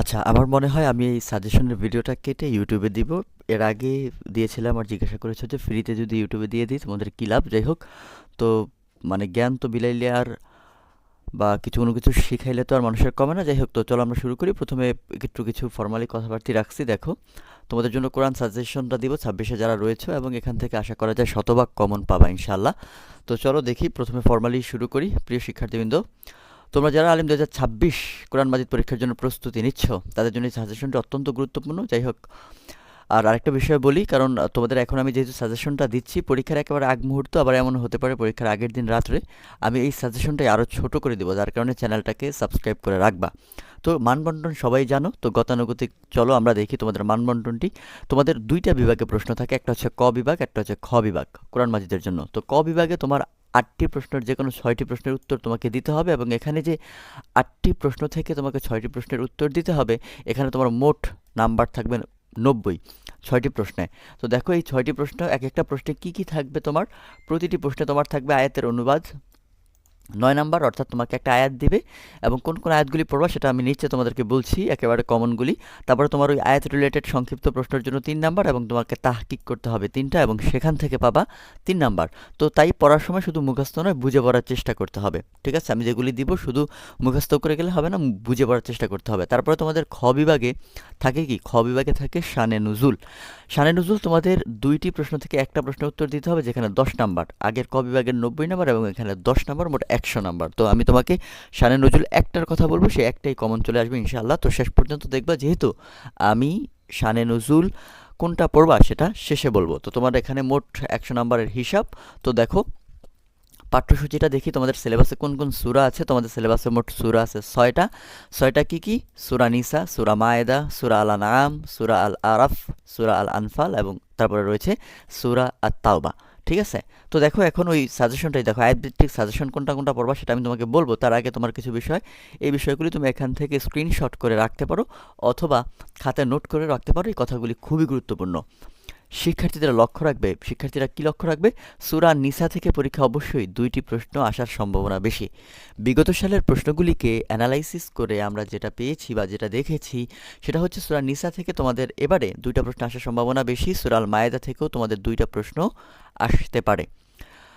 আচ্ছা, আমার মনে হয় আমি এই সাজেশনের ভিডিওটা কেটে ইউটিউবে দিব। এর আগে দিয়েছিলাম আর জিজ্ঞাসা করেছো যে ফ্রিতে যদি ইউটিউবে দিয়ে দিই তোমাদের কী লাভ? যাই হোক, তো মানে জ্ঞান তো বিলাইলে আর বা কিছু কোনো কিছু শিখাইলে তো আর মানুষের কমে না। যাই হোক, তো চলো আমরা শুরু করি। প্রথমে একটু কিছু ফর্মালি কথাবার্তা রাখছি। দেখো, তোমাদের জন্য কোরআন সাজেশনটা দিব 26-এ যারা রয়েছে, এবং এখান থেকে আশা করা যায় শতভাগ কমন পাবা ইনশাআল্লাহ। তো চলো দেখি, প্রথমে ফর্মালি শুরু করি। প্রিয় শিক্ষার্থীবৃন্দ, তোমরা যারা আলিম 2026 কোরআন মাজিদ পরীক্ষার জন্য প্রস্তুতি নিচ্ছ, তাদের জন্য এই সাজেশনটি অত্যন্ত গুরুত্বপূর্ণ। যাই হোক, আর আরেকটা বিষয় বলি, কারণ তোমাদের এখন আমি যেহেতু সাজেশনটা দিচ্ছি পরীক্ষার একেবারে আগ মুহূর্ত, আবার এমন হতে পারে পরীক্ষার আগের দিন রাত্রে, আমি এই সাজেশনটাই আরও ছোট করে দেবো, যার কারণে চ্যানেলটাকে সাবস্ক্রাইব করে রাখবা। তো মানবন্টন সবাই জানো, তো গতানুগতিক চলো আমরা দেখি তোমাদের মানবন্টনটি। তোমাদের দুইটা বিভাগে প্রশ্ন থাকে, একটা হচ্ছে ক বিভাগ, একটা হচ্ছে খ বিভাগ কোরআন মাজিদের জন্য। তো ক বিভাগে তোমার 8টি প্রশ্নের যে কোনো 6টি প্রশ্নের উত্তর তোমাকে দিতে হবে, এবং এখানে যে 8টি প্রশ্ন থেকে তোমাকে 6টি প্রশ্নের উত্তর দিতে হবে, এখানে তোমার মোট নাম্বার থাকবে 90, 6টি প্রশ্নে। তো দেখো, এই 6টি প্রশ্ন, এক একটা প্রশ্নে কি কি থাকবে তোমার? প্রতিটি প্রশ্নে তোমার থাকবে আয়াতের অনুবাদ 9 নাম্বার, অর্থাৎ তোমাকে একটা আয়াত দিবে, এবং কোন কোন আয়াতগুলি পড়বা সেটা আমি নিচে তোমাদেরকে বলছি, একেবারে কমনগুলি। তারপরে তোমার ওই আয়াত রিলেটেড সংক্ষিপ্ত প্রশ্নের জন্য 3 নাম্বার, এবং তোমাকে তাহকিক করতে হবে 3টা, এবং সেখান থেকে পাবা 3 নাম্বার। তো তাই পড়ার সময় শুধু মুখস্থ নয়, বুঝে পড়ার চেষ্টা করতে হবে। ঠিক আছে, আমি যেগুলি দিব শুধু মুখস্থ করে গেলে হবে না, বুঝে পড়ার চেষ্টা করতে হবে। তারপরে তোমাদের খ বিভাগে থাকে কি? খ বিভাগে থাকে শানে নুজুল। শানে নজরুল তোমাদের 2টি প্রশ্ন থেকে একটা প্রশ্নের উত্তর দিতে হবে, যেখানে 10 নাম্বার। আগের ক বিভাগের 90 নাম্বার, এবং এখানে 10 নাম্বার, মোট 100 নাম্বার। তো আমি তোমাকে শানে নজরুল একটার কথা বলবো, সে একটাই কমন চলে আসবে ইনশাআল্লাহ। তো শেষ পর্যন্ত দেখবা, যেহেতু আমি শানে নজরুল কোনটা পড়বা সেটা শেষে বলবো। তো তোমার এখানে মোট 100 নাম্বারের হিসাব। তো দেখো, পাঠ্যসূচিটা দেখি তোমাদের সিলেবাসে কোন কোন সূরা আছে। তোমাদের সিলেবাসে মোট সূরা আছে 6টা। 6টা কি কি? সূরা নিসা, সূরা মায়েদা, সূরা আল আনআম, সূরা আল আরাফ, সূরা আল আনফাল, এবং তারপরে রয়েছে সূরা আত তাওবা। ঠিক আছে? তো দেখো, এখন ওই সাজেশনটাই দেখো, আয়াতভিত্তিক সাজেশন কোনটা কোনটা পড়বা সেটা আমি তোমাকে বলবো। তার আগে তোমার কিছু বিষয়, এই বিষয়গুলি তুমি এখান থেকে স্ক্রিনশট করে রাখতে পারো, অথবা খাতায় নোট করে রাখতে পারো। এই কথাগুলি খুবই গুরুত্বপূর্ণ। শিক্ষার্থীরা কি লক্ষ্য রাখবে? সূরা নিসা থেকে পরীক্ষা অবশ্যই 2টি প্রশ্ন আসার সম্ভাবনা বেশি। বিগত সালের প্রশ্নগুলিকে অ্যানালাইসিস করে আমরা যেটা পেয়েছি বা যেটা দেখেছি, সেটা হচ্ছে সূরা নিসা থেকে তোমাদের এবারে 2টা প্রশ্ন আসার সম্ভাবনা বেশি। সূরা আল মায়েদা থেকেও তোমাদের 2টা প্রশ্ন আসতে পারে,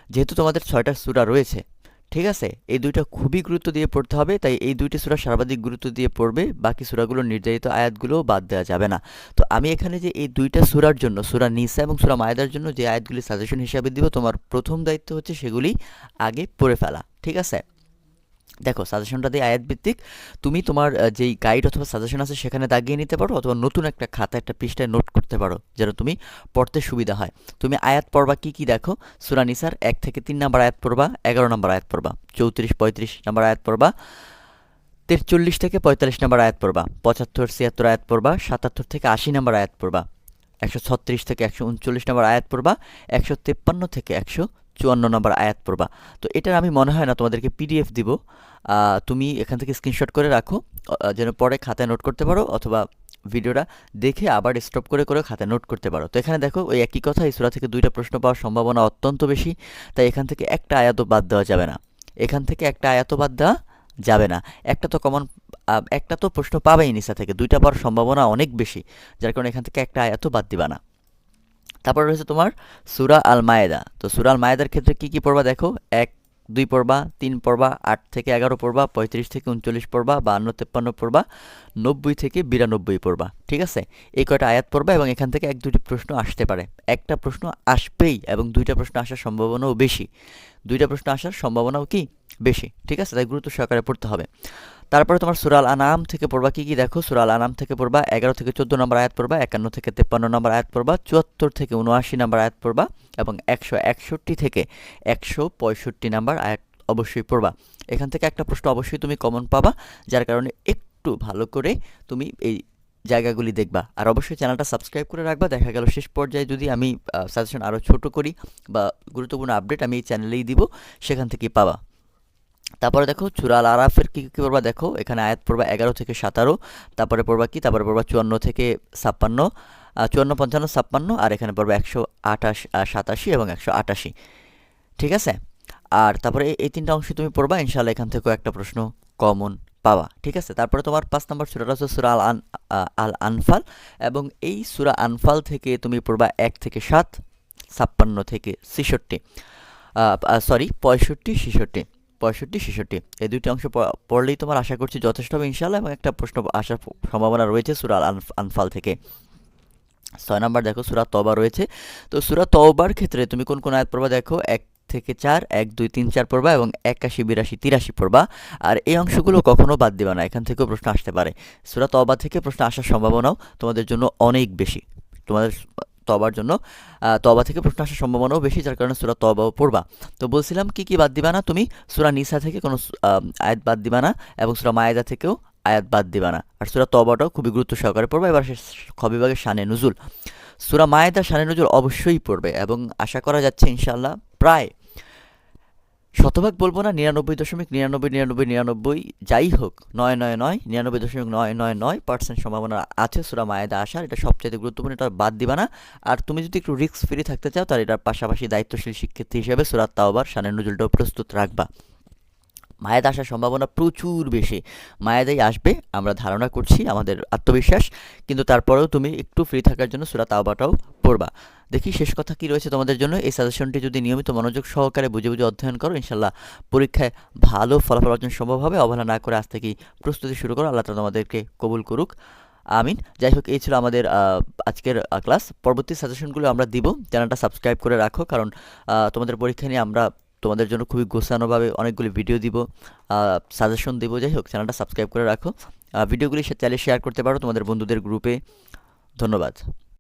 যেহেতু তোমাদের 6টা সূরা রয়েছে। ঠিক আছে, এই 2টা খুবই গুরুত্ব দিয়ে পড়তে হবে, তাই এই 2টি সূরা সর্বাধিক গুরুত্ব দিয়ে পড়বে। বাকি সূরাগুলোর নির্ধারিত আয়াতগুলোও বাদ দেওয়া যাবে না। তো আমি এখানে যে এই 2টা সূরার জন্য, সূরা নিসা এবং সূরা মায়েদার জন্য যে আয়াতগুলি সাজেশন হিসাবে দিব, তোমার প্রথম দায়িত্ব হচ্ছে সেগুলি আগে পড়ে ফেলা। ঠিক আছে? দেখো, সাজেশনটা দিয়ে আয়াত ভিত্তিক। তুমি তোমার যেই গাইড অথবা সাজেশন আছে সেখানে দাগিয়ে নিতে পারো, অথবা নতুন একটা খাতা, একটা পৃষ্ঠায় নোট করতে পারো, যেন তুমি পড়তে সুবিধা হয়। তুমি আয়াত পড়বা কি কি? দেখো, সূরা নিসার 1 থেকে 3 নাম্বার আয়াত পড়বা, 11 নাম্বার আয়াত পড়বা, 34-35 নাম্বার আয়াত পড়বা, 43 থেকে 45 নাম্বার আয়াত পড়বা, 75-76 আয়াত পড়বা, 77 থেকে 80 নাম্বার আয়াত পড়বা, 136 থেকে 139 নাম্বার আয়াত পড়বা, 153 থেকে 154 নাম্বার আয়াত পড়বা। তো এটার আমি মনে হয় না তোমাদেরকে পিডিএফ দিব, তুমি এখান থেকে স্ক্রিনশট করে রাখো, যেন পরে খাতায় নোট করতে পারো, অথবা ভিডিওটা দেখে আবার স্টপ করে করে খাতায় নোট করতে পারো। তো এখানে দেখো, ওই একই কথা, এই সূরা থেকে 2টা প্রশ্ন পাওয়ার সম্ভাবনা অত্যন্ত বেশি, তাই এখান থেকে একটা আয়াতও বাদ দেওয়া যাবে না। এখান থেকে একটা আয়াতও বাদ দেওয়া যাবে না। একটা তো কমন, একটা তো প্রশ্ন পাবেই নিসা থেকে, 2টা পাওয়ার সম্ভাবনা অনেক বেশি, যার কারণে এখান থেকে একটা আয়াতও বাদ দিবা না। তারপর রয়েছে তোমার সূরা আল মায়েদা। তো সূরা আল মায়েদার ক্ষেত্রে কি কি পড়বা? দেখো, 1-2 পড়বা, 3 পড়বা, 8 থেকে 11 পড়বা, 35 থেকে 39 পড়বা, 52-53 পড়বা, 90 থেকে 92 পড়বা। ঠিক আছে? এই কয়টা আয়াত পড়বা, এবং এখান থেকে 1-2টি প্রশ্ন আসতে পারে। একটা প্রশ্ন আসবেই, এবং 2টা প্রশ্ন আসার সম্ভাবনাও বেশি। 2টা প্রশ্ন আসার সম্ভাবনাও কি বেশি। ঠিক আছে? তাই গুরুত্ব সহকারে পড়তে হবে। তারপরে তোমার সূরা আল আনআম থেকে পড়বা কি কি? দেখো, সূরা আল আনআম থেকে পড়বা 11 থেকে 14 নম্বর আয়াত পড়বা, 51 থেকে 53 নম্বর আয়াত পড়বা, 74 থেকে 79 নম্বর আয়াত পড়বা, এবং 161 থেকে 165 নম্বর আয়াত অবশ্যই পড়বা। এখান থেকে একটা প্রশ্ন অবশ্যই তুমি কমন পাবা, যার কারণে একটু ভালো করে তুমি এই জায়গাগুলি দেখবা। আর অবশ্যই চ্যানেলটা সাবস্ক্রাইব করে রাখবা। দেখা গেল শেষ পর্যায়ে যদি আমি সাজেশন আরও ছোট করি বা গুরুত্বপূর্ণ আপডেট আমি এই চ্যানেলেই দিব, সেখান থেকেই পাবা। তারপরে দেখো, সূরা আল আরাফের কি কি পড়বা? দেখো, এখানে আয়াত পড়বা 11 থেকে 17। তারপরে পড়বা কি? তারপরে পড়বা 54 থেকে 56, 54, 55, 56, আর এখানে পড়বা 128, 87 এবং 188। ঠিক আছে? আর তারপরে এই 3টা অংশ তুমি পড়বা, ইনশাল্লাহ এখান থেকেও একটা প্রশ্ন কমন পাওয়া, ঠিক আছে। তারপরে তোমার 5 নম্বর সূরাটা হচ্ছে সূরা আল আনফাল, এবং এই সূরা আনফাল থেকে তুমি পড়বা 1 থেকে 7, 56 থেকে 66, সরি 65, 66, 65, 66, এই দুইটি অংশ পড়লেই তোমার আশা করছি যথেষ্ট হবে ইনশাআল্লাহ, এবং একটা প্রশ্ন আসার সম্ভাবনা রয়েছে সূরা আনফাল থেকে। 6 নাম্বার দেখো সূরা তওবা রয়েছে। তো সূরা তওবার ক্ষেত্রে তুমি কোন কোন আয়াত পড়বা দেখো, 1 থেকে 4, 1, 2, 3, 4 পড়বা, এবং 81, 82, 83 পড়বা। আর এই অংশগুলো কখনো বাদ দিবা না, এখান থেকেও প্রশ্ন আসতে পারে। সূরা তওবা থেকে প্রশ্ন আসার সম্ভাবনাও তোমাদের জন্য অনেক বেশি। তোমাদের তওবার জন্য তওবা থেকে প্রশ্ন আসার সম্ভাবনাও বেশি, যার কারণে সূরা তওবাও পড়বা। তো বলছিলাম কি কি বাদ দিবা না তুমি, সূরা নিসা থেকে কোনো আয়াত বাদ দিবা না, এবং সূরা মায়েদা থেকেও আয়াত বাদ দিবা না। আর সূরা তওবাটাও খুবই গুরুত্ব সহকারে পড়বা। এবার খ বিভাগের শানে নুজুল। সূরা মায়েদার শানে নুজুল অবশ্যই পড়বে, এবং আশা করা যাচ্ছে ইনশাআল্লাহ প্রায় শতভাগ বলবো না, 99.999999 যাই হোক, 99.9999% সম্ভাবনা আছে সূরা মায়েদা আসার। এটা সবচেয়ে গুরুত্বপূর্ণ, এটা বাদ দিবা না। আর তুমি যদি একটু রিস্ক ফ্রি থাকতে চাও, তাহলে এটার পাশাপাশি দায়িত্বশীল শিক্ষার্থী হিসেবে সূরা তাওবার শানে নুজুলটাও প্রস্তুত রাখবা। মায়েদা আসার সম্ভাবনা প্রচুর বেশি, মায়েদাই আসবে আমরা ধারণা করছি, আমাদের আত্মবিশ্বাস। কিন্তু তারপরেও তুমি একটু ফ্রি থাকার জন্য সূরা তাওবাটাও পড়বা। দেখি শেষ কথা কি রয়েছে তোমাদের জন্য। এই সাজেশনটি যদি নিয়মিত মনোযোগ সহকারে বুঝে বুঝে অধ্যয়ন করো, ইনশাল্লাহ পরীক্ষায় ভালো ফলাফল অর্জন সম্ভব হবে। অবহেলা না করে আজ থেকেই প্রস্তুতি শুরু করো। আল্লাহ তাআলা তোমাদেরকে কবুল করুক, আমিন। যাই হোক, এই ছিল আমাদের আজকের ক্লাস। পরবর্তী সাজেশনগুলো আমরা দিব, চ্যানেলটা সাবস্ক্রাইব করে রাখো, কারণ তোমাদের পরীক্ষা নিয়ে আমরা তোমাদের জন্য খুবই গোছানোভাবে অনেকগুলি ভিডিও দিব, সাজেশন দিব। যাই হোক, চ্যানেলটা সাবস্ক্রাইব করে রাখো। ভিডিওগুলি চাইলে শেয়ার করতে পারো তোমাদের বন্ধুদের গ্রুপে। ধন্যবাদ।